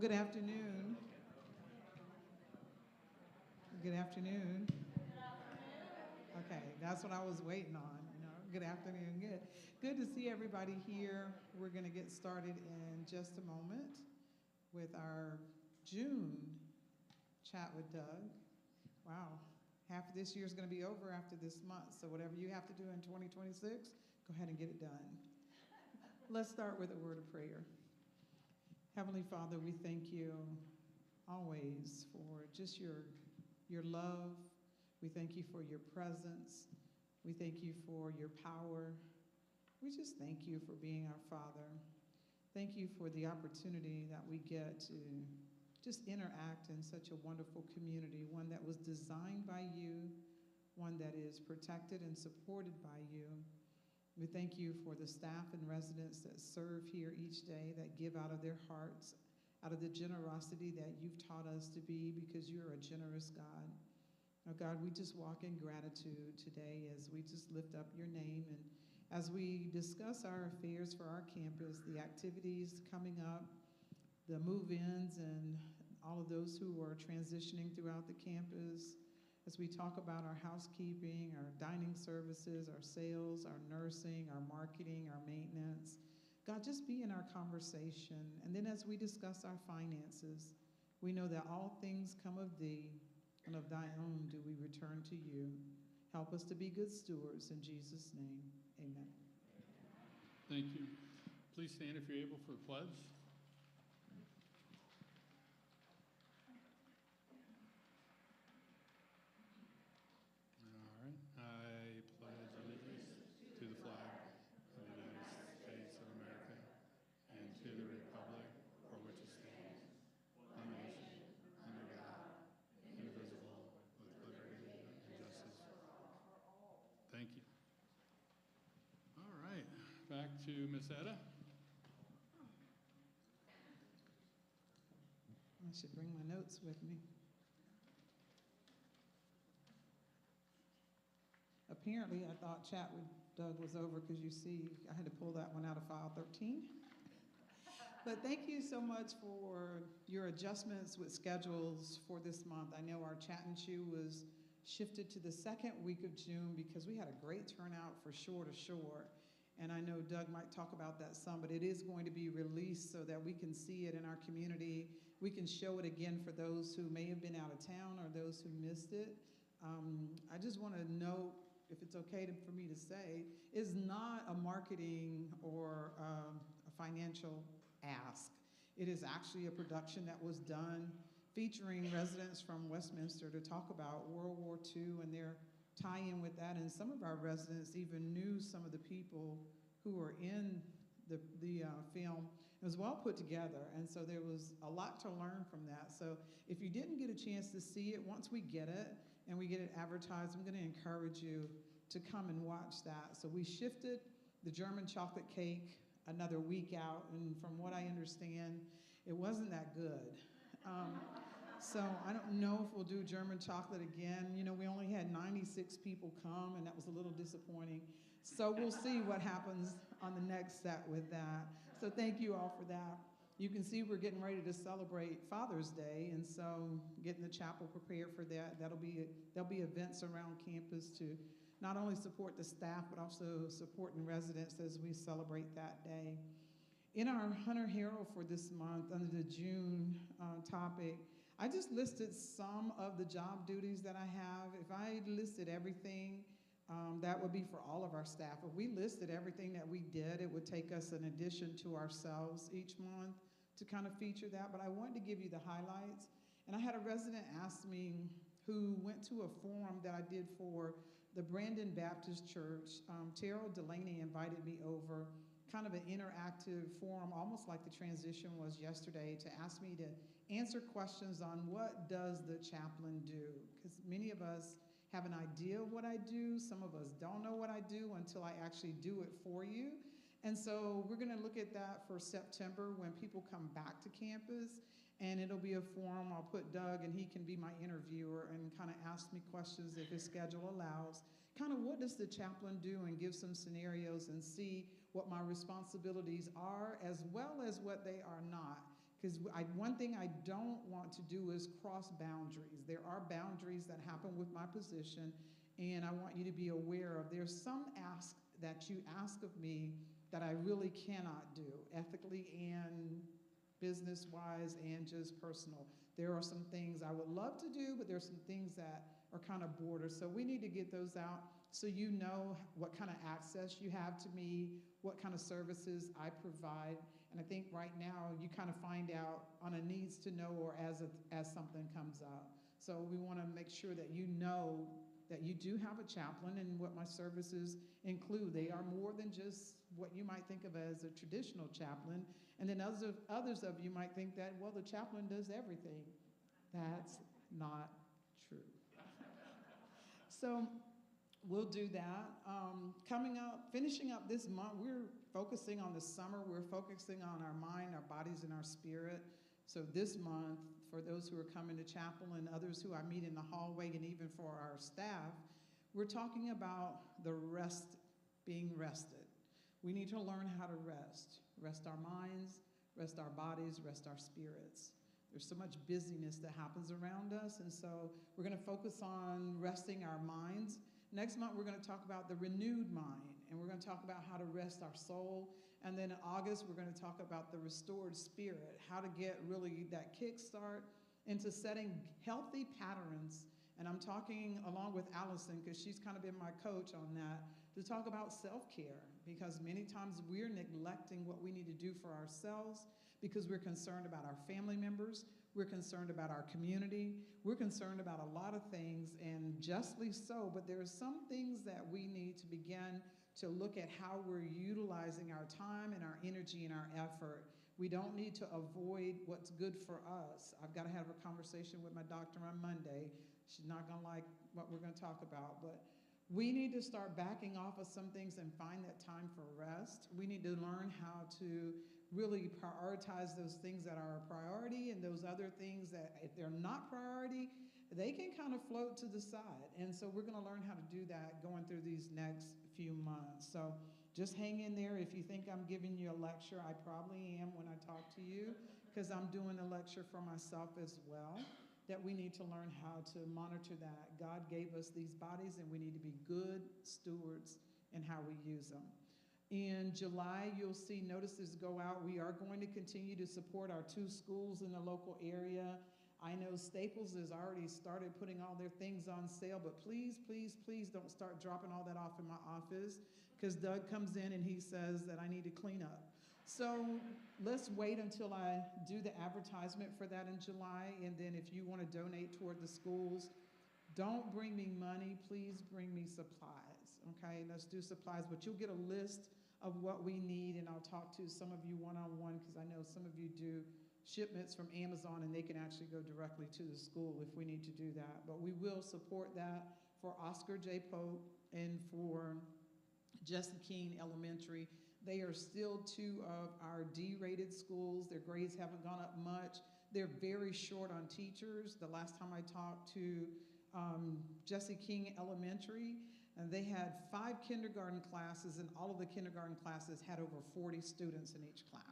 Good afternoon. Good afternoon. Okay, that's what I was waiting on. Good afternoon. Good to see everybody here. We're going to get started in just a moment with our June chat with Doug. Wow, half of this year is going to be over after this month, so whatever you have to do in 2026, go ahead and get it done. Let's start with a word of prayer. Heavenly Father, we thank you always for just your love. We thank you for your presence. We thank you for your power. We just thank you for being our Father. Thank you for the opportunity that we get to just interact in such a wonderful community, one that was designed by you, one that is protected and supported by you. We thank you for the staff and residents that serve here each day, that give out of their hearts, out of the generosity that you've taught us to be, because you're a generous God. Oh God, we just walk in gratitude today as we just lift up your name, and as we discuss our affairs for our campus, the activities coming up, the move-ins, and all of those who are transitioning throughout the campus, as we talk about our housekeeping, our dining services, our sales, our nursing, our marketing, our maintenance. God, just be in our conversation. And then as we discuss our finances, we know that all things come of thee, and of thy own do we return to you. Help us to be good stewards. In Jesus' name, amen. Thank you. Please stand if you're able for the pledge. All right. I pledge allegiance to the flag of the United States of America and to the republic for which it stands, one nation, under God, indivisible, with liberty and justice for all. Thank you. All right. Back to Miss Etta. I should bring my notes with me. Apparently, I thought chat with Doug was over because you see, I had to pull that one out of file 13. But thank you so much for your adjustments with schedules for this month. I know our Chat and Chew was shifted to the second week of June because we had a great turnout for Shore to Shore. And I know Doug might talk about that some, but it is going to be released so that we can see it in our community. We can show it again for those who may have been out of town or those who missed it. I just want to note, if it's okay for me to say, is not a marketing or a financial ask. It is actually a production that was done featuring residents from Westminster to talk about World War II and their tie-in with that. And some of our residents even knew some of the people who were in the film. It was well put together, and so there was a lot to learn from that. So if you didn't get a chance to see it, once we get it and we get it advertised, I'm going to encourage you to come and watch that. So we shifted the German chocolate cake another week out, and from what I understand, it wasn't that good. So I don't know if we'll do German chocolate again. You know, we only had 96 people come, and that was a little disappointing. So we'll see what happens on the next set with that. So thank you all for that. You can see we're getting ready to celebrate Father's Day, and so getting the chapel prepared for that. There'll be events around campus to not only support the staff, but also supporting residents as we celebrate that day. In our Hunter Herald for this month, under the June topic, I just listed some of the job duties that I have. If I listed everything, that would be for all of our staff. If we listed everything that we did, it would take us an addition to ourselves each month to kind of feature that. But I wanted to give you the highlights. And I had a resident ask me who went to a forum that I did for the Brandon Baptist Church. Terrell Delaney invited me over, kind of an interactive forum, almost like the transition was yesterday, to ask me to answer questions on what does the chaplain do? Because many of us have an idea of what I do. Some of us don't know what I do until I actually do it for you. And so we're going to look at that for September when people come back to campus. And it'll be a forum. I'll put Doug, and he can be my interviewer and kind of ask me questions if his schedule allows. Kind of what does the chaplain do, and give some scenarios and see what my responsibilities are as well as what they are not. Because one thing I don't want to do is cross boundaries. There are boundaries that happen with my position, and I want you to be aware of. There's some ask that you ask of me that I really cannot do, ethically and business-wise and just personal. There are some things I would love to do, but there's some things that are kind of border. So we need to get those out so you know what kind of access you have to me, what kind of services I provide. And I think right now you kind of find out on a needs to know or as something comes up. So we want to make sure that you know that you do have a chaplain and what my services include. They are more than just what you might think of as a traditional chaplain. And then others of you might think that, well, the chaplain does everything. That's not true. So we'll do that. Coming up, finishing up this month, we're focusing on the summer. We're focusing on our mind, our bodies, and our spirit. So this month, for those who are coming to chapel and others who I meet in the hallway, and even for our staff, we're talking about the rest, being rested. We need to learn how to rest. Rest our minds, rest our bodies, rest our spirits. There's so much busyness that happens around us, and so we're going to focus on resting our minds. Next month, we're going to talk about the renewed mind, and we're going to talk about how to rest our soul. And then in August, we're going to talk about the restored spirit, how to get really that kickstart into setting healthy patterns. And I'm talking along with Allison, because she's kind of been my coach on that, to talk about self-care, because many times we're neglecting what we need to do for ourselves because we're concerned about our family members, we're concerned about our community, we're concerned about a lot of things, and justly so, but there are some things that we need to begin to look at how we're utilizing our time and our energy and our effort. We don't need to avoid what's good for us. I've got to have a conversation with my doctor on Monday. She's not going to like what we're going to talk about, but we need to start backing off of some things and find that time for rest. We need to learn how to really prioritize those things that are a priority, and those other things that, if they're not priority, they can kind of float to the side. And so we're going to learn how to do that going through these next few months. So just hang in there. If you think I'm giving you a lecture, I probably am when I talk to you, because I'm doing a lecture for myself as well, that we need to learn how to monitor that. God gave us these bodies, and we need to be good stewards in how we use them. In July, you'll see notices go out. We are going to continue to support our 2 schools in the local area. I know Staples has already started putting all their things on sale, but please, please, please don't start dropping all that off in my office, because Doug comes in and he says that I need to clean up. So let's wait until I do the advertisement for that in July, and then if you want to donate toward the schools, don't bring me money, please bring me supplies, okay? Let's do supplies, but you'll get a list of what we need, and I'll talk to some of you one-on-one, because I know some of you do shipments from Amazon, and they can actually go directly to the school if we need to do that. But we will support that for Oscar J. Pope and for Jesse King Elementary. They are still 2 of our D-rated schools. Their grades haven't gone up much. They're very short on teachers. The last time I talked to Jesse King Elementary, and they had 5 kindergarten classes, and all of the kindergarten classes had over 40 students in each class.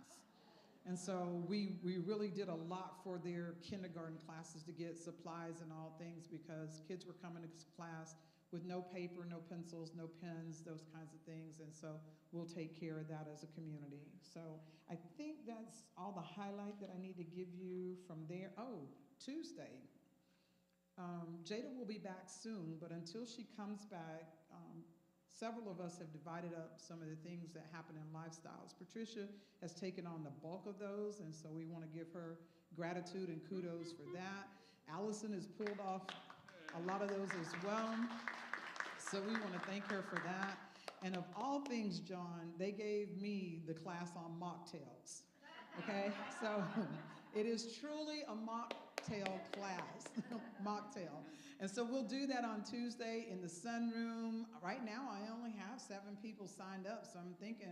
And so we really did a lot for their kindergarten classes to get supplies and all things, because kids were coming to class with no paper, no pencils, no pens, those kinds of things. And so we'll take care of that as a community. So I think that's all the highlight that I need to give you from there. Oh, Tuesday. Jada will be back soon, but until she comes back, several of us have divided up some of the things that happen in lifestyles. Patricia has taken on the bulk of those, and so we want to give her gratitude and kudos for that. Allison has pulled off a lot of those as well, so we want to thank her for that. And of all things, John, they gave me the class on mocktails, okay? So it is truly a mocktail class, mocktail. And so we'll do that on Tuesday in the sunroom. Right now, I only have 7 people signed up, so I'm thinking,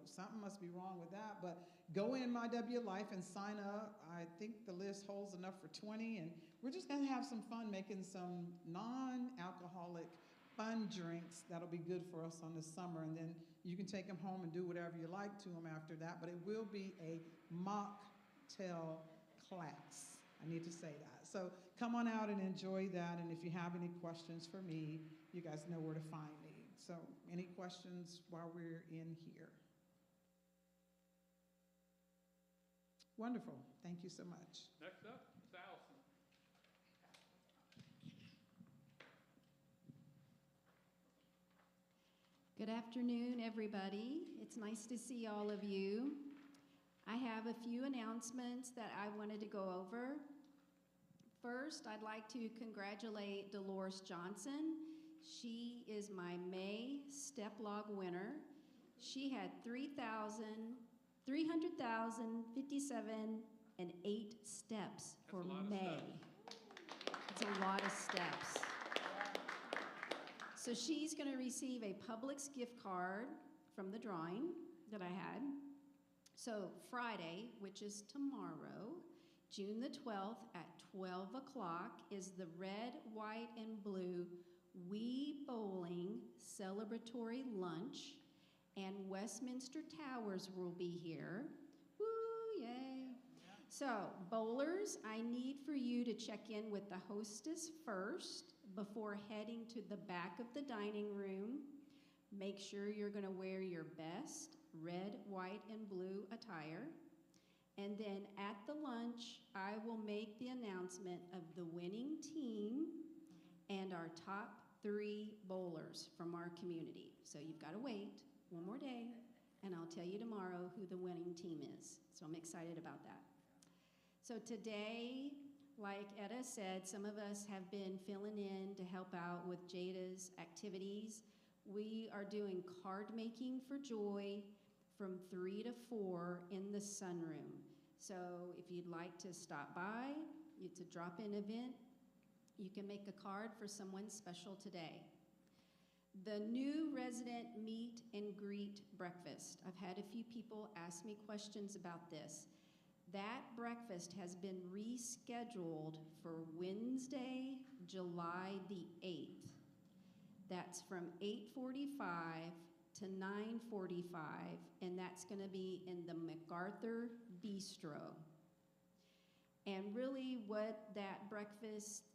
something must be wrong with that. But go in My W Life and sign up. I think the list holds enough for 20, and we're just going to have some fun making some non-alcoholic fun drinks that'll be good for us on the summer, and then you can take them home and do whatever you like to them after that. But it will be a mocktail cocktail class. I need to say that. So come on out and enjoy that. And if you have any questions for me, you guys know where to find me. So any questions while we're in here? Wonderful. Thank you so much. Next up is Allison. Good afternoon, everybody. It's nice to see all of you. I have a few announcements that I wanted to go over. First, I'd like to congratulate Dolores Johnson. She is my May Step Log winner. She had 300,057 steps for May. It's a lot of steps. So she's going to receive a Publix gift card from the drawing that I had. So Friday, which is tomorrow, June the 12th at 12 o'clock is the red, white, and blue Wii Bowling celebratory lunch, and Westminster Towers will be here. Woo, yay. So bowlers, I need for you to check in with the hostess first before heading to the back of the dining room. Make sure you're going to wear your best red, white, and blue attire. And then at the lunch, I will make the announcement of the winning team and our top 3 bowlers from our community. So you've got to wait one more day, and I'll tell you tomorrow who the winning team is. So I'm excited about that. So today, like Etta said, some of us have been filling in to help out with Jada's activities. We are doing card making for joy from 3 to 4 in the sunroom. So if you'd like to stop by, it's a drop-in event. You can make a card for someone special today. The new resident meet and greet breakfast. I've had a few people ask me questions about this. That breakfast has been rescheduled for Wednesday, July the 8th. That's from 8:45 to 9:45, and that's going to be in the MacArthur Bistro. And really what that breakfast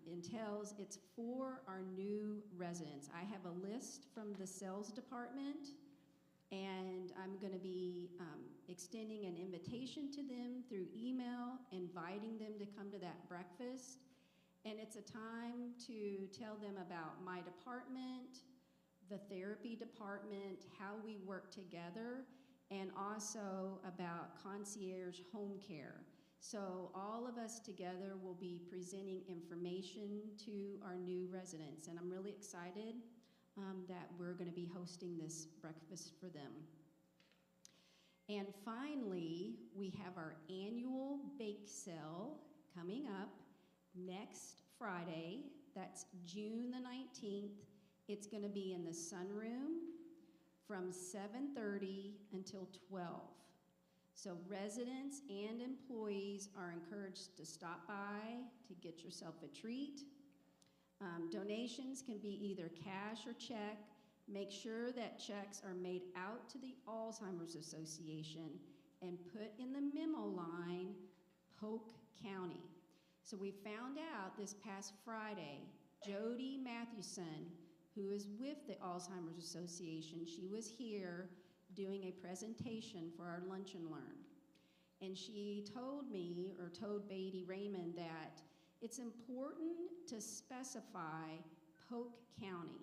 entails, it's for our new residents. I have a list from the sales department, and I'm going to be extending an invitation to them through email, inviting them to come to that breakfast. And it's a time to tell them about my department, the therapy department, how we work together, and also about concierge home care. So all of us together will be presenting information to our new residents, and I'm really excited that we're going to be hosting this breakfast for them. And finally, we have our annual bake sale coming up next Friday. That's June the 19th. It's going to be in the sunroom from 7:30 until 12. So residents and employees are encouraged to stop by to get yourself a treat. Donations can be either cash or check. Make sure that checks are made out to the Alzheimer's Association and put in the memo line, Polk County. So we found out this past Friday, Jody Mathewson, who is with the Alzheimer's Association, she was here doing a presentation for our Lunch and Learn. And she told me, or told Beatty Raymond, that it's important to specify Polk County.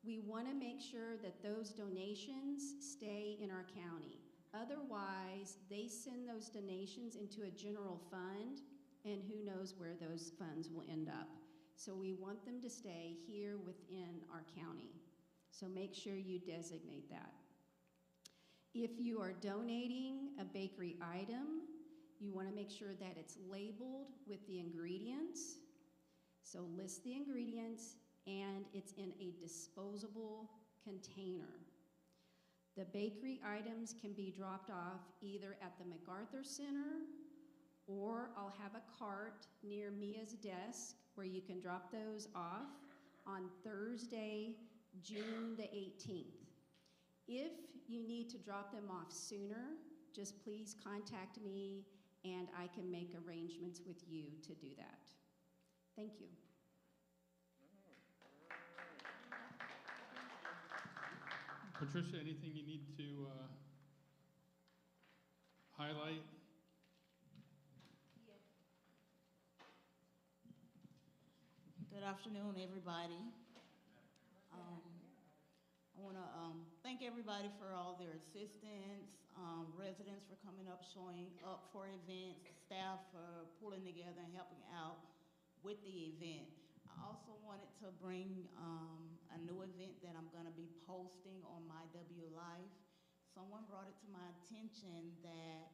We want to make sure that those donations stay in our county. Otherwise, they send those donations into a general fund, and who knows where those funds will end up. So we want them to stay here within our county. So make sure you designate that. If you are donating a bakery item, you want to make sure that it's labeled with the ingredients. So list the ingredients, and it's in a disposable container. The bakery items can be dropped off either at the MacArthur Center, or I'll have a cart near Mia's desk where you can drop those off on Thursday, June the 18th. If you need to drop them off sooner, just please contact me and I can make arrangements with you to do that. Thank you. Patricia, anything you need to highlight? Good afternoon, everybody. I want to thank everybody for all their assistance, residents for coming up, showing up for events, staff for pulling together and helping out with the event. I also wanted to bring a new event that I'm going to be posting on my W Life. Someone brought it to my attention that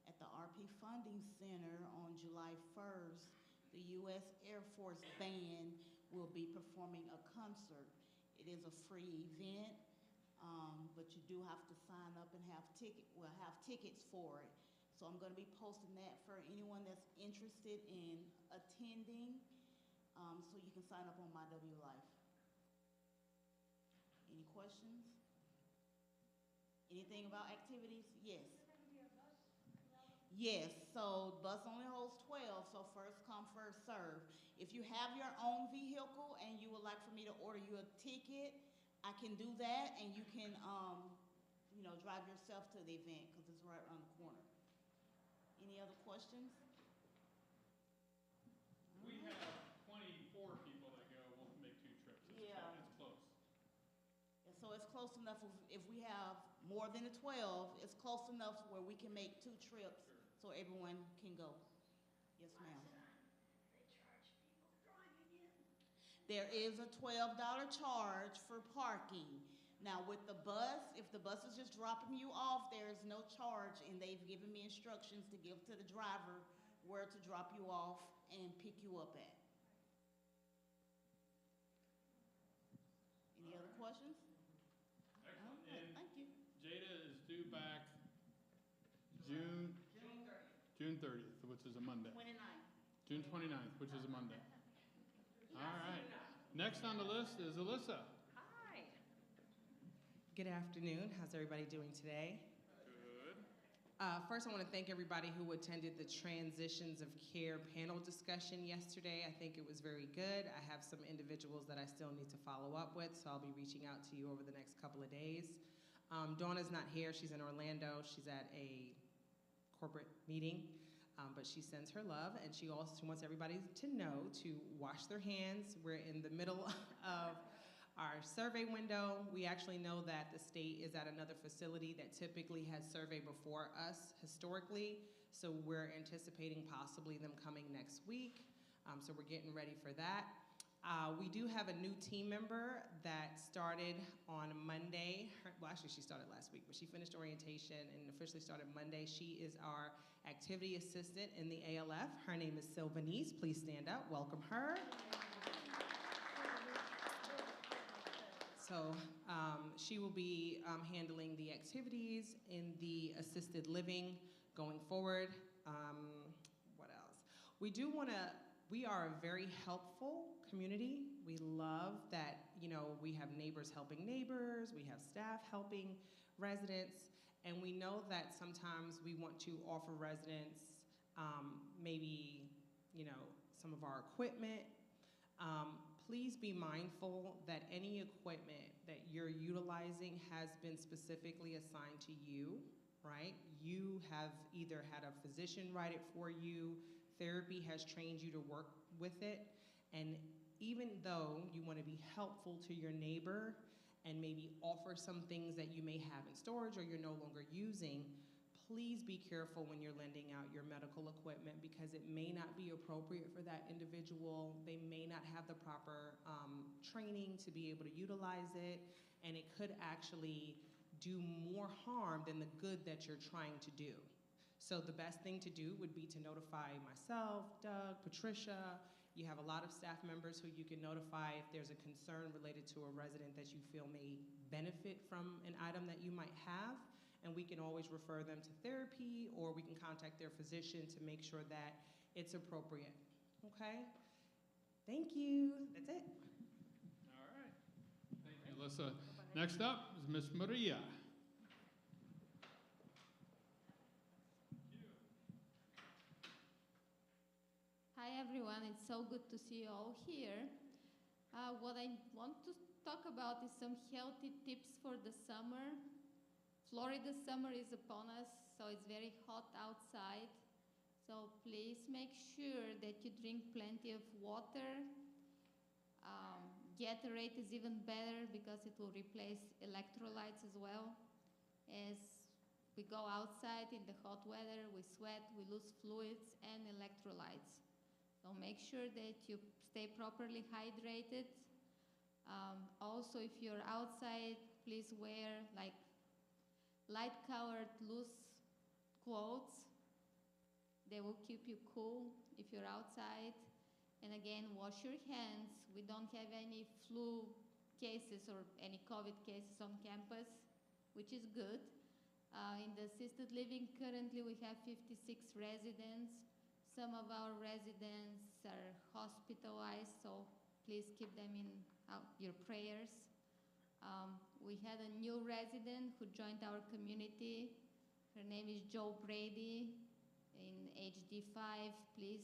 at the RP Funding Center on July 1st, the U.S. Air Force Band will be performing a concert. It is a free event, but you do have to sign up and have tickets for it. So I'm going to be posting that for anyone that's interested in attending, so you can sign up on my W Life. Any questions? Anything about activities? Yes. Yes, so bus only holds 12, so first come, first serve. If you have your own vehicle and you would like for me to order you a ticket, I can do that, and you can, drive yourself to the event because it's right around the corner. Any other questions? We have 24 people that go. We'll make 2 trips. It's close. And so it's close enough. If we have more than a 12, it's close enough where we can make 2 trips. Sure. So everyone can go. Yes, ma'am. There is a $12 charge for parking. Now with the bus, if the bus is just dropping you off, there is no charge, and they've given me instructions to give to the driver where to drop you off and pick you up at. Any other questions? Excellent. Okay, And thank you. Jada is due back June 30th, which is a Monday. 29th. June 29th, which is a Monday. All right. Next on the list is Alyssa. Hi. Good afternoon. How's everybody doing today? Good. First, I want to thank everybody who attended the Transitions of Care panel discussion yesterday. I think it was very good. I have some individuals that I still need to follow up with, so I'll be reaching out to you over the next couple of days. Donna's not here. She's in Orlando. She's at a corporate meeting. But she sends her love, and she also wants everybody to know to wash their hands. We're in the middle of our survey window. We actually know that the state is at another facility that typically has survey before us historically, so we're anticipating possibly them coming next week. So we're getting ready for that. We do have a new team member that started on Monday. Actually, she started last week, but she finished orientation and officially started Monday. She is our activity assistant in the ALF. Her name is Sylvanese. Please stand up. Welcome her. So she will be handling the activities in the assisted living going forward. What else? We are a very helpful community. We love that, we have neighbors helping neighbors, we have staff helping residents, and we know that sometimes we want to offer residents maybe, some of our equipment. Please be mindful that any equipment that you're utilizing has been specifically assigned to you, right? You have either had a physician write it for you, therapy has trained you to work with it, and even though you want to be helpful to your neighbor and maybe offer some things that you may have in storage or you're no longer using, please be careful when you're lending out your medical equipment because it may not be appropriate for that individual. They may not have the proper training to be able to utilize it, and it could actually do more harm than the good that you're trying to do. So the best thing to do would be to notify myself, Doug, Patricia. You have a lot of staff members who you can notify if there's a concern related to a resident that you feel may benefit from an item that you might have. And we can always refer them to therapy, or we can contact their physician to make sure that it's appropriate. Okay? Thank you. That's it. All right. Thank you, Alyssa. Next up is Miss Maria. everyone. It's so good to see you all here. What I want to talk about is some healthy tips for the summer. Florida summer is upon us, so it's very hot outside. So please make sure that you drink plenty of water. Gatorade is even better because it will replace electrolytes as well. As we go outside in the hot weather, we sweat, we lose fluids and electrolytes. So make sure that you stay properly hydrated. Also, if you're outside, please wear like light-colored loose clothes. They will keep you cool if you're outside. And again, wash your hands. We don't have any flu cases or any COVID cases on campus, which is good. In the assisted living, currently we have 56 residents. Some of our residents are hospitalized, so please keep them in your prayers. We had a new resident who joined our community. Her name is Jo Brady in HD5. Please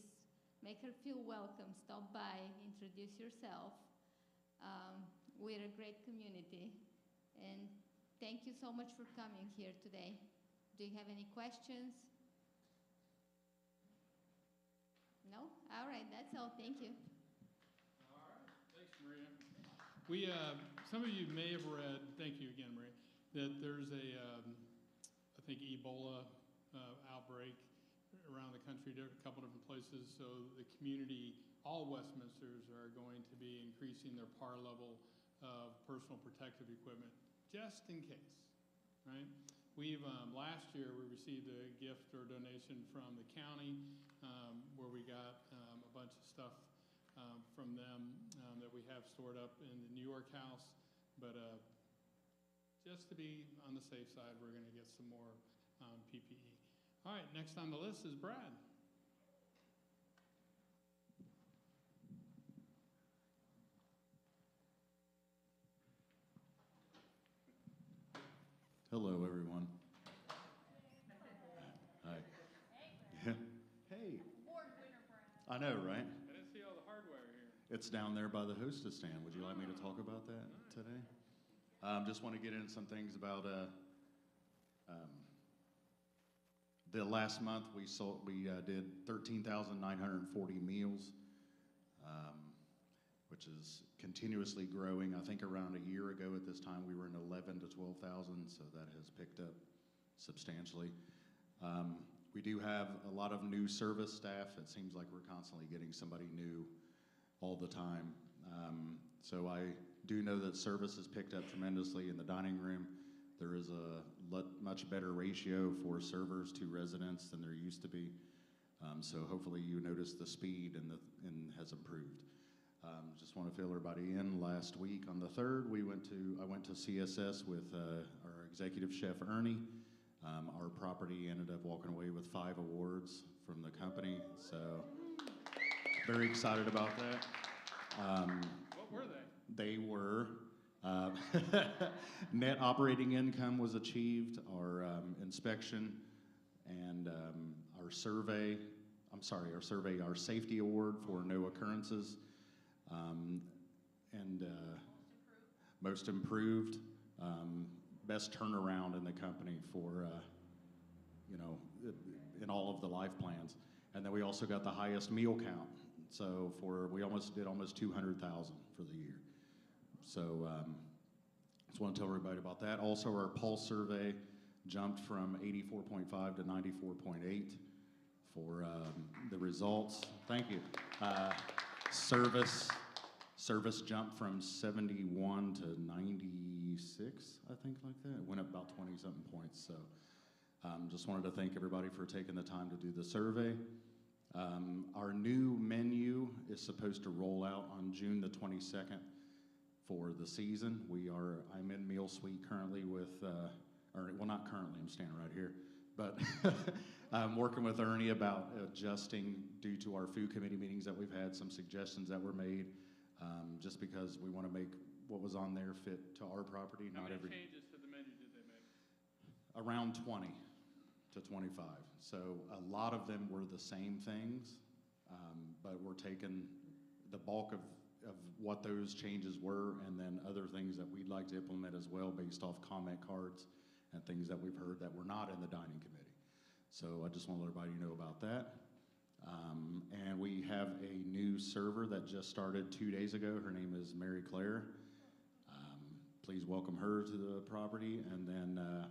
make her feel welcome. Stop by, introduce yourself. We're a great community. And thank you so much for coming here today. Do you have any questions? No? All right, that's all. Thank you. All right, thanks, Maria. We, some of you may have read, thank you again, Maria, that there's a, I think, Ebola outbreak around the country, a couple different places. So the community, all Westminsters are going to be increasing their PAR level of personal protective equipment, just in case, right? We've, last year, we received a gift or donation from the county where we got a bunch of stuff from them that we have stored up in the New York house. But just to be on the safe side, we're going to get some more PPE. All right, next on the list is Brad. Hello, everyone. Hi. Yeah. Hey. I know, right? I didn't see all the hardware here. It's down there by the hostess stand. Would you like me to talk about that today? Just want to get into some things about the last month we did 13,940 meals, which is continuously growing. I think around a year ago at this time we were in 11 to 12,000, so that has picked up substantially. We do have a lot of new service staff. It seems like we're constantly getting somebody new all the time. So I do know that service has picked up tremendously in the dining room. There is a much better ratio for servers to residents than there used to be. So hopefully you notice the speed and has improved. Just want to fill everybody in. Last week on the 3rd, I went to CSS with our executive chef Ernie. Our property ended up walking away with 5 awards from the company. So very excited about that. What were they? They were net operating income was achieved, our inspection, and our safety award for no occurrences, and most improved, best turnaround in the company for, in all of the life plans. And then we also got the highest meal count. So we did almost 200,000 for the year. So just want to tell everybody about that. Also, our pulse survey jumped from 84.5 to 94.8 for the results. Thank you. Service jumped from 71 to 96, I think, like that. It went up about 20-something points. So just wanted to thank everybody for taking the time to do the survey. Our new menu is supposed to roll out on June the 22nd for the season. I'm in Meal Suite currently with, not currently, I'm standing right here, but I'm working with Ernie about adjusting due to our food committee meetings that we've had, some suggestions that were made, just because we want to make what was on there fit to our property. How many changes to the menu did they make? Around 20 to 25. So a lot of them were the same things, But we're taking the bulk of what those changes were, and then other things that we'd like to implement as well based off comment cards and things that we've heard that were not in the dining committee. So I just want to let everybody know about that. And we have a new server that just started 2 days ago. Her name is Mary Claire. Please welcome her to the property. And then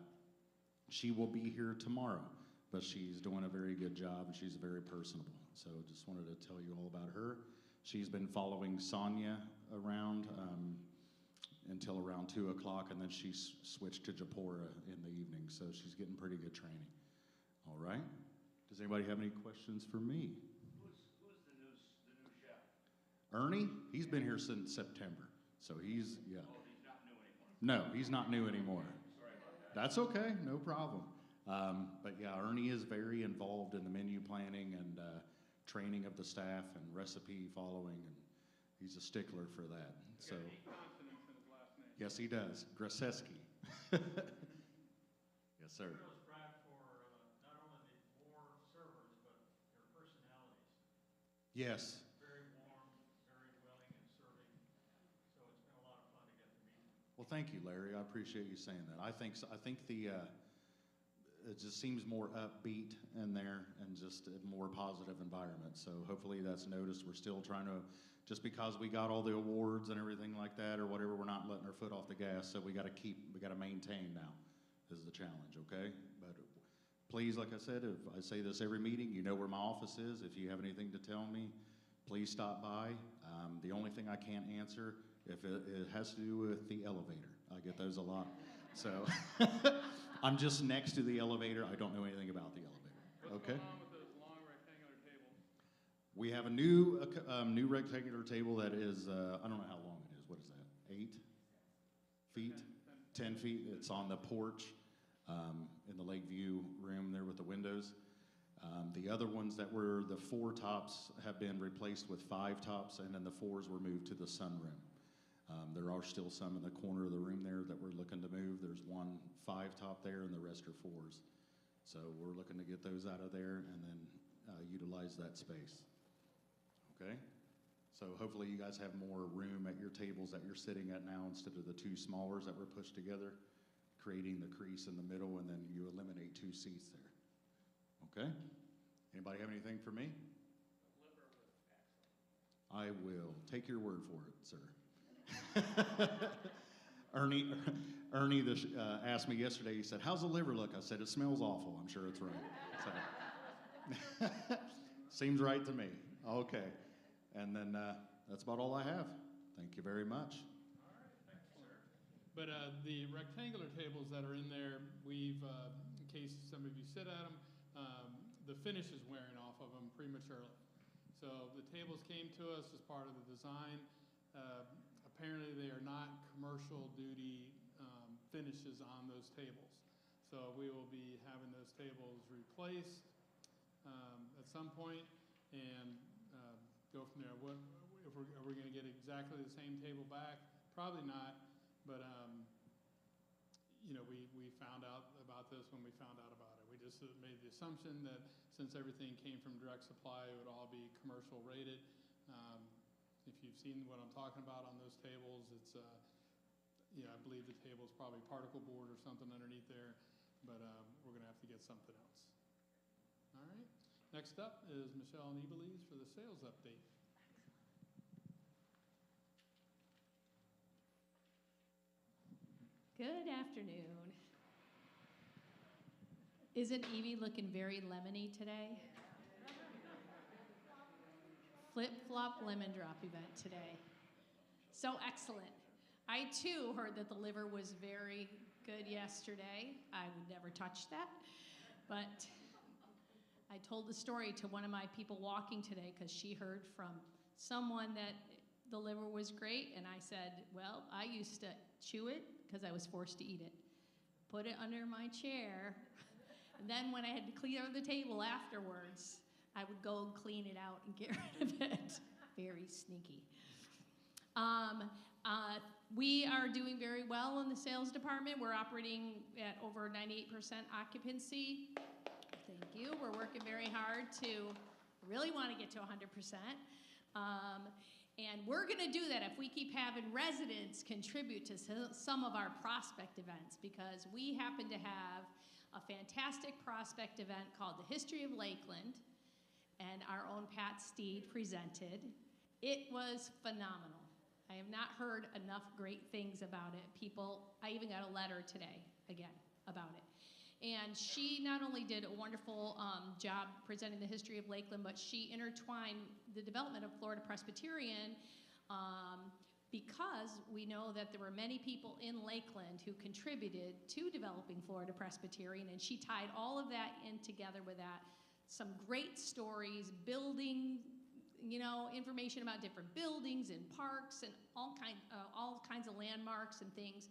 she will be here tomorrow, but she's doing a very good job and she's very personable. So just wanted to tell you all about her. She's been following Sonia around until around 2 o'clock, and then she switched to Japora in the evening. So she's getting pretty good training. All right. Does anybody have any questions for me? Who's the new chef? Ernie, he's been here since September. So he's, yeah. Oh, he's not new anymore. No, he's not new anymore. Sorry about that. That's okay, no problem. But yeah, Ernie is very involved in the menu planning and training of the staff and recipe following, and he's a stickler for that. So, He got 8 consonants in his last name. yes, he does. Graseski. Yes, sir. Kudos, Brad, for not only the more servers, but their personalities. Yes. Very warm, very willing in serving. So it's been a lot of fun to get to meet them. Well, thank you, Larry. I appreciate you saying that. I think the it just seems more upbeat in there and just a more positive environment. So hopefully that's noticed. We're still trying to, just because we got all the awards and everything like that or whatever, we're not letting our foot off the gas. So we got to maintain now is the challenge, okay? But please, like I said, if I say this every meeting, you know where my office is. If you have anything to tell me, please stop by. The only thing I can't answer, if it has to do with the elevator. I get those a lot. So I'm just next to the elevator. I don't know anything about the elevator. What's Okay? going on with those long rectangular tables? We have a new rectangular table that is, I don't know how long it is. What is that? 8 feet? 10 feet. It's on the porch in the Lakeview room there with the windows. The other ones that were the 4 tops have been replaced with 5 tops, and then the 4s were moved to the sunroom. There are still some in the corner of the room there that we're looking to move. There's one 5 top there, and the rest are 4s. So we're looking to get those out of there and then utilize that space. Okay? So hopefully you guys have more room at your tables that you're sitting at now instead of the 2 smallers that were pushed together, creating the crease in the middle, and then you eliminate 2 seats there. Okay? Anybody have anything for me? I will take your word for it, sir. Ernie asked me yesterday, he said, "How's the liver look?" I said, "It smells awful." I'm sure it's right. So, seems right to me. Okay. And then that's about all I have. Thank you very much. All right, thank you, sir. But the rectangular tables that are in there, we've, in case some of you sit at them, the finish is wearing off of them prematurely. So the tables came to us as part of the design. Apparently they are not commercial duty finishes on those tables. So we will be having those tables replaced at some point and go from there. Are we going to get exactly the same table back? Probably not, but we found out about this when we found out about it. We just made the assumption that since everything came from direct supply, it would all be commercial rated. If you've seen what I'm talking about on those tables, it's, I believe the table is probably particle board or something underneath there, but we're going to have to get something else. All right. Next up is Michelle Niebeles for the sales update. Good afternoon. Isn't Evie looking very lemony today? Flip-flop lemon drop event today. So excellent. I too heard that the liver was very good yesterday. I would never touch that. But I told the story to one of my people walking today because she heard from someone that the liver was great. And I said, well, I used to chew it because I was forced to eat it. Put it under my chair. And then when I had to clear the table afterwards, I would go and clean it out and get rid of it. Very sneaky. We are doing very well in the sales department. We're operating at over 98% occupancy. Thank you. We're working very hard to really want to get to 100%. And we're going to do that if we keep having residents contribute to some of our prospect events, because we happen to have a fantastic prospect event called the History of Lakeland, and our own Pat Steed presented. It was phenomenal. I have not heard enough great things about it. I even got a letter today, again, about it. And she not only did a wonderful job presenting the history of Lakeland, but she intertwined the development of Florida Presbyterian because we know that there were many people in Lakeland who contributed to developing Florida Presbyterian, and she tied all of that in together with that. Some great stories, building, information about different buildings and parks and all kinds of landmarks and things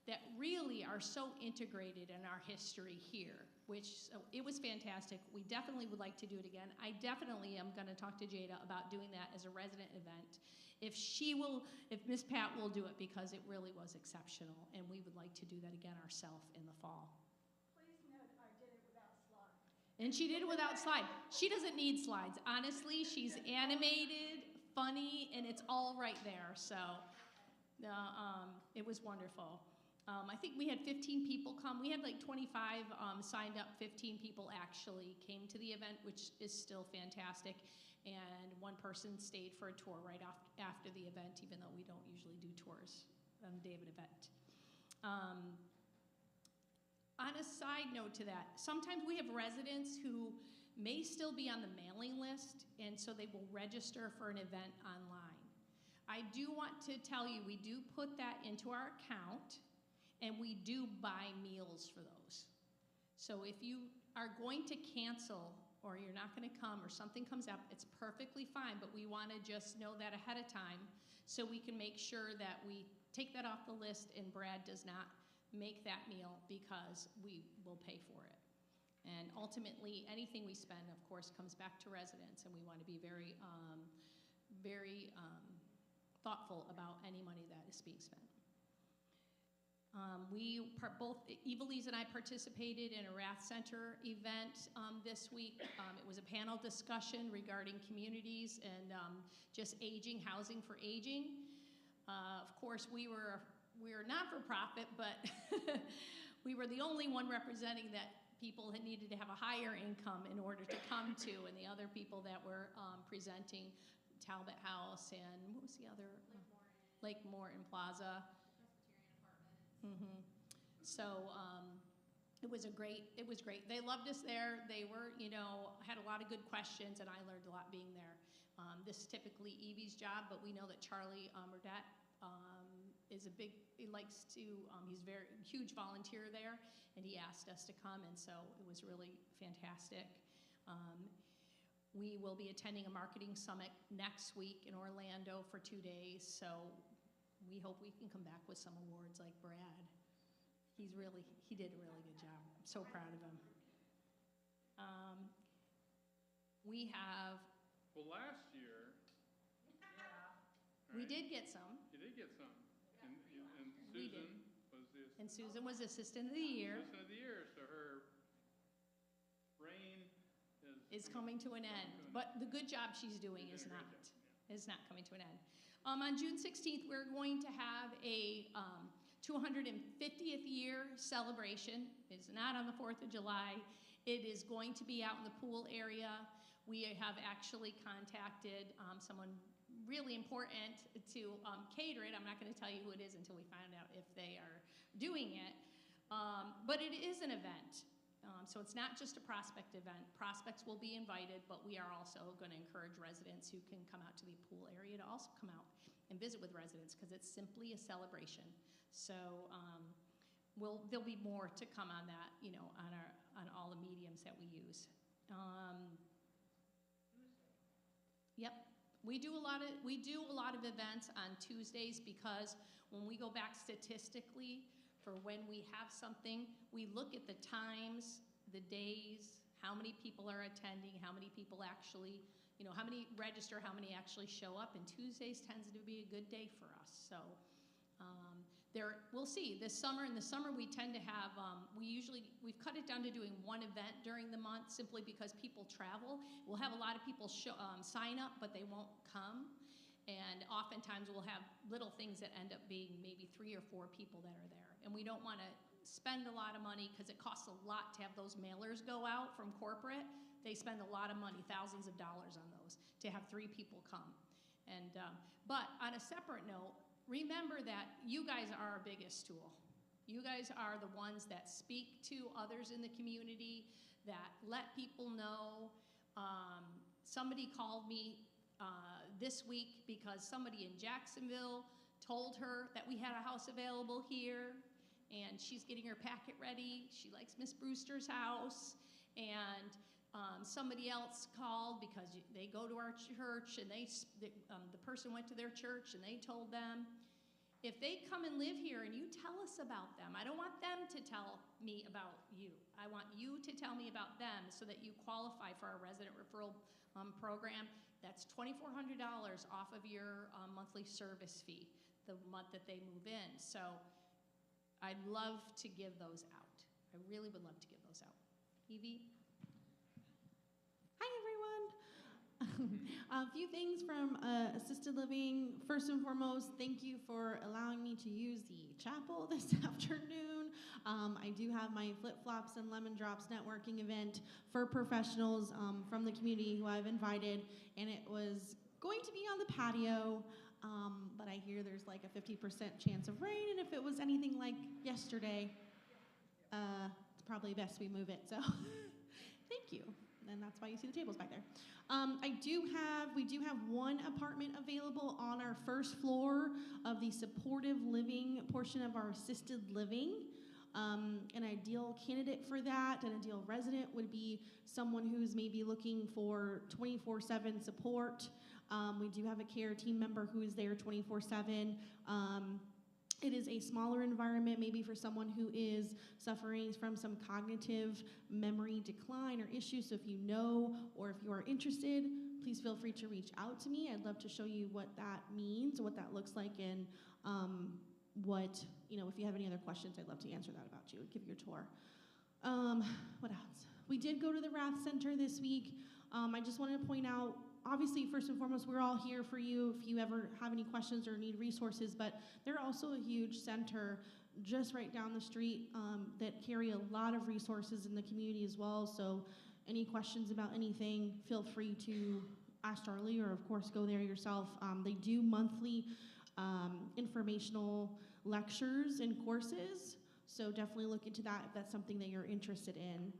that really are so integrated in our history here, so it was fantastic. We definitely would like to do it again. I definitely am going to talk to Jada about doing that as a resident event. If Miss Pat will do it, because it really was exceptional, and we would like to do that again ourselves in the fall. Please note I did it without slides. And she did it without slides. She doesn't need slides. Honestly, she's animated, funny, and it's all right there. So it was wonderful. I think we had 15 people come. We had like 25 signed up. 15 people actually came to the event, which is still fantastic. And one person stayed for a tour right after the event, even though we don't usually do tours on the day of an event. On a side note to that, sometimes we have residents who may still be on the mailing list, and so they will register for an event online. I do want to tell you, we do put that into our account, and we do buy meals for those. So if you are going to cancel, or you're not going to come, or something comes up, it's perfectly fine, but we want to just know that ahead of time so we can make sure that we take that off the list and Brad does not make that meal, because we will pay for it. And ultimately, anything we spend, of course, comes back to residents, and we want to be very, very thoughtful about any money that is being spent. Both Evilise and I participated in a Rath Center event this week. It was a panel discussion regarding communities and just aging, housing for aging. Of course, we were not for profit, but we were the only one representing that people had needed to have a higher income in order to come to, and the other people that were presenting, Talbot House and what was the other? Lake Morton Plaza. So it was great. They loved us there. They were, had a lot of good questions, and I learned a lot being there. This is typically Evie's job, but we know that Charlie Burdette he's he's very huge volunteer there, and he asked us to come, and so it was really fantastic. We will be attending a marketing summit next week in Orlando for 2 days, so we hope we can come back with some awards like Brad. He did a really good job. I'm so proud of him. Well, last year. We did get some. You did get some. And We did. Susan was the And Susan was Assistant of the Year. Assistant of the Year, so her reign is coming to an end. But the good job she's doing is not coming to an end. On June 16th, we're going to have a 250th year celebration. It's not on the 4th of July. It is going to be out in the pool area. We have actually contacted someone really important to cater it. I'm not going to tell you who it is until we find out if they are doing it. But it is an event. So it's not just a prospect event. Prospects will be invited, but we are also going to encourage residents who can come out to the pool area to also come out and visit with residents, because it's simply a celebration. So there'll be more to come on that, on all the mediums that we use. Yep, we do a lot of events on Tuesdays, because when we go back statistically for when we have something, we look at the times, the days, how many people are attending, how many people actually, how many register, how many actually show up, and Tuesdays tends to be a good day for us. So we'll see. In the summer we tend to have, we've cut it down to doing one event during the month simply because people travel. We'll have a lot of people sign up, but they won't come. And oftentimes we'll have little things that end up being maybe 3 or 4 people that are there. And we don't want to spend a lot of money because it costs a lot to have those mailers go out from corporate. They spend a lot of money, thousands of dollars on those, to have 3 people come. And but on a separate note, remember that you guys are our biggest tool. You guys are the ones that speak to others in the community, that let people know. Somebody called me this week because somebody in Jacksonville told her that we had a house available here, and she's getting her packet ready. She likes Miss Brewster's house, and somebody else called because they go to our church, and the person went to their church, and they told them, if they come and live here and you tell us about them, I don't want them to tell me about you. I want you to tell me about them so that you qualify for our resident referral program. That's $2,400 off of your monthly service fee the month that they move in. So I'd love to give those out. I really would love to give those out. Evie? Hi, everyone. A few things from assisted living. First and foremost, thank you for allowing me to use the chapel this afternoon. I do have my flip-flops and lemon drops networking event for professionals from the community who I've invited, and it was going to be on the patio, but I hear there's like a 50% chance of rain, and if it was anything like yesterday, it's probably best we move it, so thank you. And that's why you see the tables back there. We do have one apartment available on our first floor of the supportive living portion of our assisted living. An ideal candidate for that, an ideal resident would be someone who's maybe looking for 24/7 support. We do have a care team member who is there 24/7. It is a smaller environment, maybe for someone who is suffering from some cognitive memory decline or issues. So if you know or if you are interested, please feel free to reach out to me. I'd love to show you what that means, what that looks like, and if you have any other questions, I'd love to answer that about you, give you a tour. What else? We did go to the Rath Center this week. I just wanted to point out, obviously, first and foremost, we're all here for you if you ever have any questions or need resources, but they're also a huge center just right down the street that carry a lot of resources in the community as well. So any questions about anything, feel free to ask Charlie or, of course, go there yourself. They do monthly informational lectures and courses, so definitely look into that if that's something that you're interested in.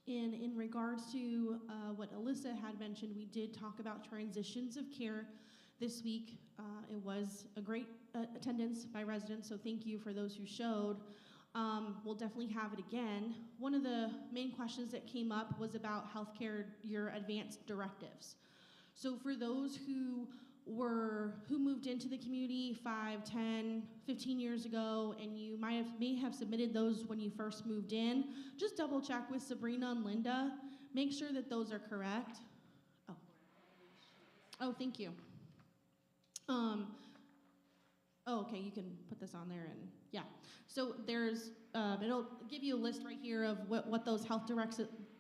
In regards to what Alyssa had mentioned, we did talk about transitions of care this week. It was a great attendance by residents, so thank you for those who showed. We'll definitely have it again. One of the main questions that came up was about healthcare, your advanced directives. So for those who moved into the community 5, 10, 15 years ago, and you may have submitted those when you first moved in, just double check with Sabrina and Linda. Make sure that those are correct. Oh, thank you. Okay, you can put this on there, and yeah. So there's, it'll give you a list right here of what those health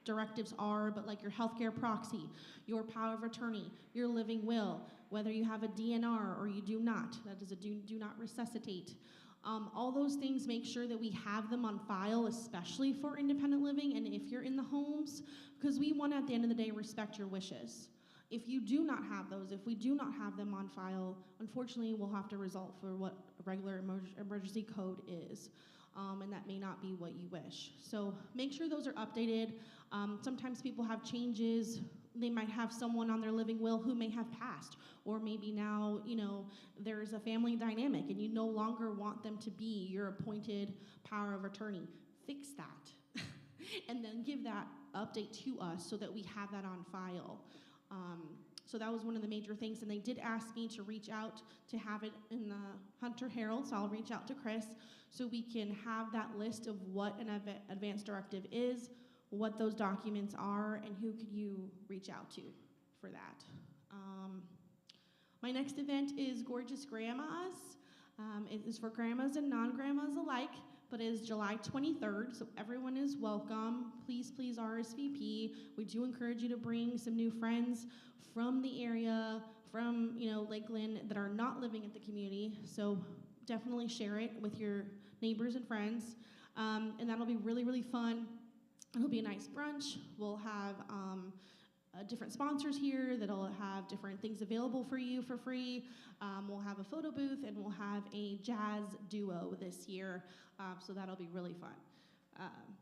directives are, but like your healthcare proxy, your power of attorney, your living will, whether you have a DNR or you do not, that is a do not resuscitate. All those things, make sure that we have them on file, especially for independent living and if you're in the homes, because we want to, at the end of the day, respect your wishes. If you do not have those, if we do not have them on file, unfortunately, we'll have to result for what a regular emergency code is. And that may not be what you wish. So make sure those are updated. Sometimes people have changes. They might have someone on their living will who may have passed, or maybe now, there's a family dynamic and you no longer want them to be your appointed power of attorney. Fix that and then give that update to us so that we have that on file. So that was one of the major things, and they did ask me to reach out to have it in the Hunter Herald, so I'll reach out to Chris so we can have that list of what an advanced directive is, what those documents are, and who could you reach out to for that. My next event is Gorgeous Grandmas. It is for grandmas and non-grandmas alike, but it is July 23rd, so everyone is welcome. Please, please RSVP. We do encourage you to bring some new friends from the area, from Lakeland, that are not living at the community. So definitely share it with your neighbors and friends, and that'll be really, really fun. It'll be a nice brunch. We'll have different sponsors here that'll have different things available for you for free. We'll have a photo booth, and we'll have a jazz duo this year, so that'll be really fun.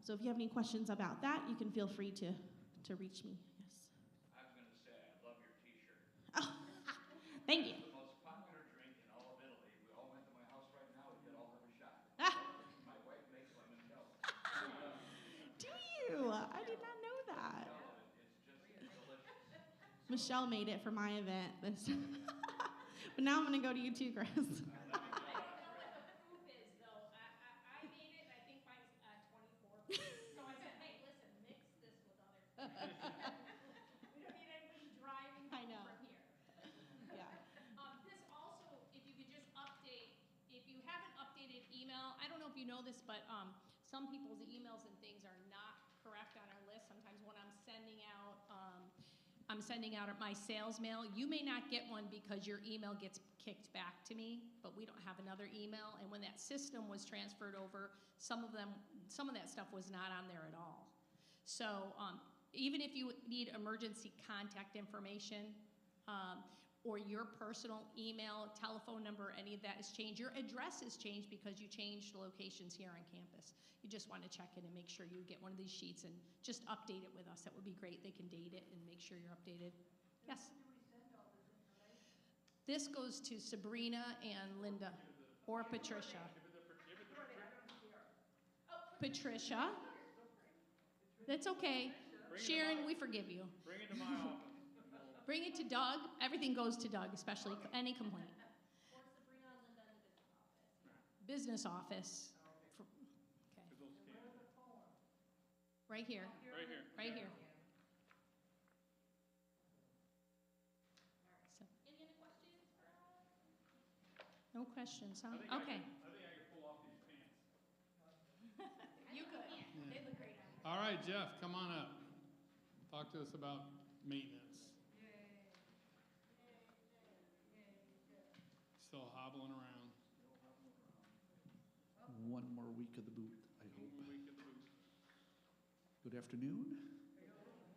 So if you have any questions about that, you can feel free to reach me. Yes. I was going to say, I love your T-shirt. Oh, thank you. It's the most popular drink in all of Italy. If we all went to my house right now, we could all have a shot. Ah. My wife makes limoncello. Do you? I did not know that. It's just delicious. Michelle made it for my event. But now I'm going to go to you too, Chris. I don't know what the proof is, though. I made it, and I think mine's 24. So I said, hey, listen, mix this with other things. We don't need anybody driving I know. from here. Yeah. This also, if you could just update, if you have an updated email, I don't know if you know this, but some people's emails and things are not correct on our list. Sometimes when I'm sending out my sales mail, you may not get one because your email gets kicked back to me, but we don't have another email. And when that system was transferred over, some of that stuff was not on there at all. So even if you need emergency contact information, or your personal email, telephone number, any of that has changed. Your address has changed because you changed locations here on campus. You just want to check in and make sure you get one of these sheets and just update it with us. That would be great. They can date it and make sure you're updated. Yes? This goes to Sabrina and Linda, or Patricia. Patricia? That's okay. Sharon, we forgive you. Bring it to my office. Bring it to Doug. Everything goes to Doug, especially any complaint. Or Sabrina and Linda in the Business office. Okay. Right here. Right here. Right here. So, Any other questions for us? no questions, huh? I Okay. think I could pull off these pants. You could. They look great on you. All right, Jeff, come on up. Talk to us about maintenance. Still hobbling around. One more week of the boot, I hope. 1 week at the booth. Good afternoon.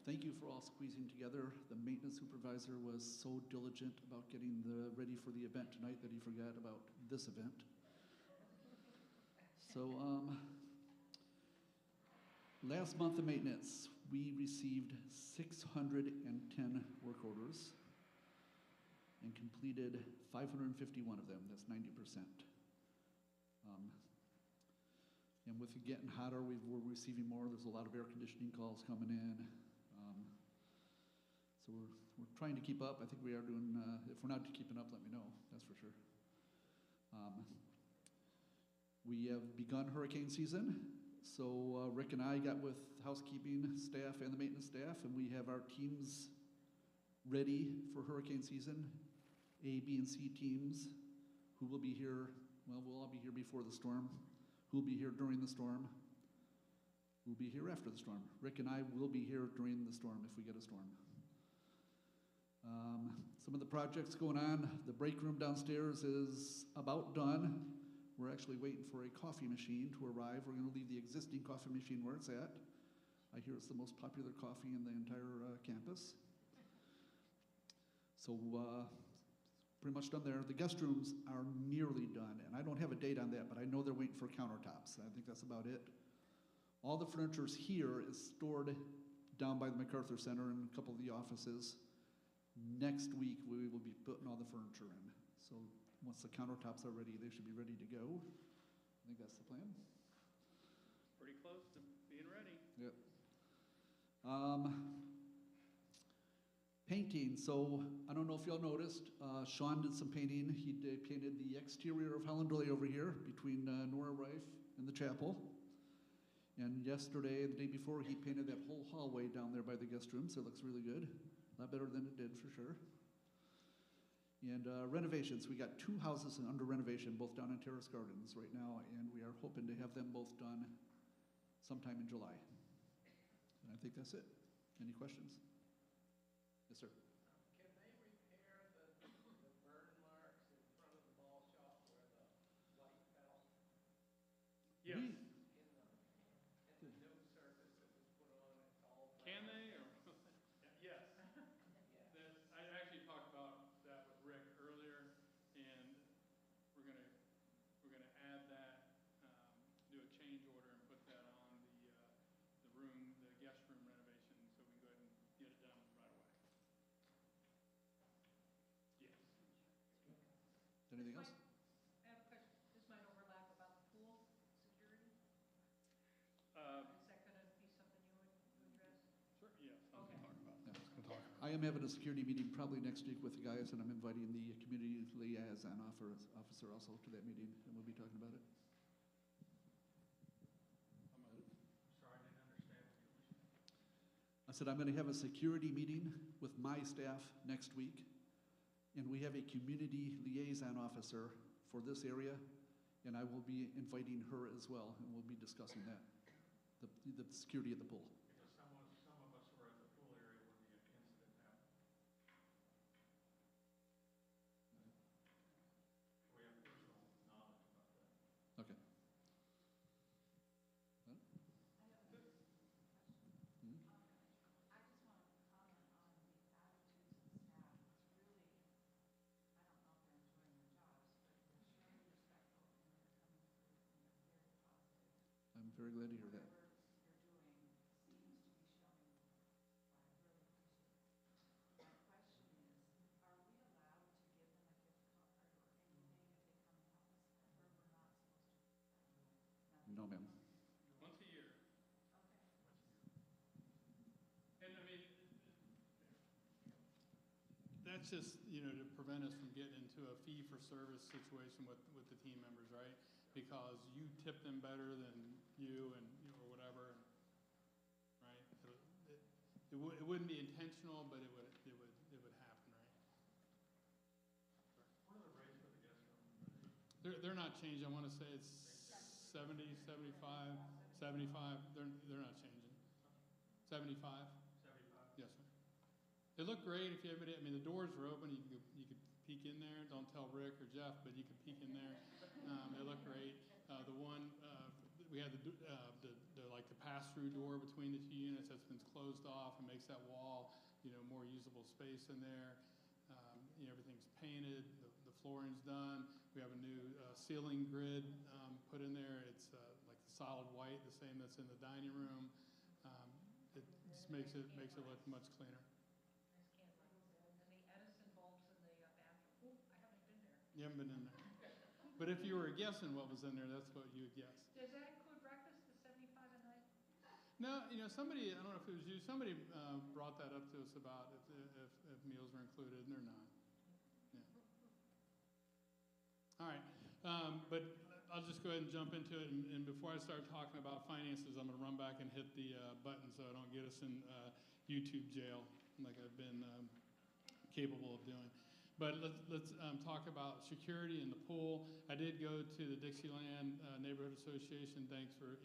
Thank you for all squeezing together. The maintenance supervisor was so diligent about getting ready for the event tonight that he forgot about this event. So, last month of maintenance, we received 610 work orders and completed 551 of them. That's 90%. And with it getting hotter, we're receiving more. There's a lot of air conditioning calls coming in. So we're trying to keep up. I think we are doing, if we're not keeping up, let me know, that's for sure. We have begun hurricane season. So Rick and I got with housekeeping staff and the maintenance staff, and we have our teams ready for hurricane season. A, B, and C teams who will be here, well, we'll all be here before the storm. Who will be here during the storm? Who will be here after the storm? Rick and I will be here during the storm if we get a storm. Some of the projects going on, the break room downstairs is about done. We're actually waiting for a coffee machine to arrive. We're going to leave the existing coffee machine where it's at. I hear it's the most popular coffee in the entire campus. So pretty much done there. The guest rooms are nearly done, and I don't have a date on that, but I know they're waiting for countertops. I think that's about it. All the furniture here is stored down by the MacArthur Center in a couple of the offices. Next week, we will be putting all the furniture in. So once the countertops are ready, they should be ready to go. I think that's the plan. Pretty close to being ready. Yep. Painting. So I don't know if y'all noticed, Sean did some painting. He painted the exterior of Holland-Doyle over here between Nora Rife and the chapel. And yesterday, the day before, he painted that whole hallway down there by the guest room, so it looks really good. A lot better than it did, for sure. And renovations, we got 2 houses under renovation, both down in Terrace Gardens right now, and we are hoping to have them both done sometime in July. And I think that's it. Any questions? Yes, sir. Can they repair the burn marks in front of the ball shop where the light fell? Yes. We- In the new surface that was put on, it's all brown. Can they? Or yes. I actually talked about that with Rick earlier, and we're gonna add that, do a change order and put that on the guest room renovation, so we can go ahead and get it done right away. Yes. Anything else? I have a question. This might overlap about the pool security. Uh, Is that going to be something you would address? Sure. Yes. I was Okay. gonna talk about. Yeah. I was gonna talk about. I am having a security meeting probably next week with the guys, and I'm inviting the community liaison officer also to that meeting, and we'll be talking about it. Sorry, I didn't understand what you were saying. I said I'm going to have a security meeting with my staff next week, and we have a community liaison officer for this area, and I will be inviting her as well, and we'll be discussing that, the security at the pool. Because some of us were at the pool area when the incident happened. We have personal knowledge about that. Okay. Huh? Hmm? I just want to comment on the attitudes of staff. It's really, I don't know if they're enjoying their jobs, but they're very respectful and they're coming through and they're very positive. I'm very glad to hear that. Whatever you're doing seems to be showing, I really appreciate it. My question is, are we allowed to give them a gift card or anything if they come and help us? Or we're not supposed to? No, ma'am. Once a year. Okay. And I mean, that's just, to prevent us from getting into a fee-for-service situation with the team members, right? Because you tip them better than you and, or whatever, right? It wouldn't be intentional, but it would happen, right? What are the rates for the guest room? They're not changing. I want to say it's 70, 75, 75. They're not changing. 75. 75? Yes, sir. They look great if you ever. I mean, the doors are open. You could peek in there. Don't tell Rick or Jeff, but you could peek in there. They look great. The one we had the pass-through door between the 2 units that's been closed off and makes that wall more usable space in there. Everything's painted. The flooring's done. We have a new ceiling grid put in there. It's like the solid white, the same that's in the dining room. It just makes it look much cleaner. Nice camera. And the Edison bulbs in the bathroom. I haven't been there. You haven't been in there. But if you were guessing what was in there, that's what you would guess. Does that include breakfast, the 75 a night? No, somebody, I don't know if it was you, somebody brought that up to us about if meals were included, and they're not. Yeah. All right, but I'll just go ahead and jump into it. And before I start talking about finances, I'm going to run back and hit the button so I don't get us in YouTube jail like I've been capable of doing. But let's talk about security in the pool. I did go to the Dixieland Neighborhood Association. Thanks for